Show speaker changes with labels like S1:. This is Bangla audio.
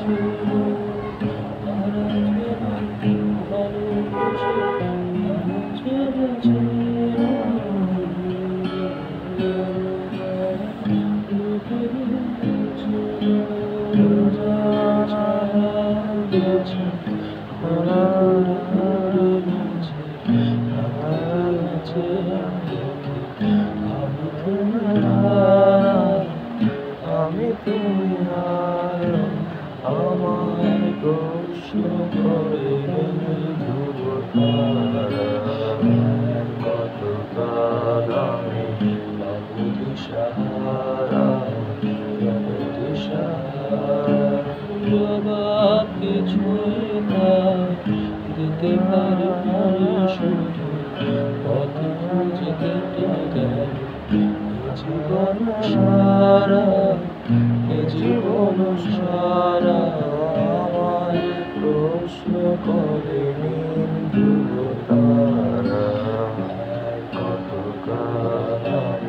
S1: ছিল তারা যেন ভালোবেসে চলে ছিল গেছে খোলা আমি তুমি আর আমার প্রশ্ন করে কত কাদামে দিশাহারা জবাব কিছুই দিতে পারে শুধু পথ খুঁজে কেটে গেল জীবন সারা জীবন সারা আমায় প্রশ্ন করে নিন্দু তারা কত কাল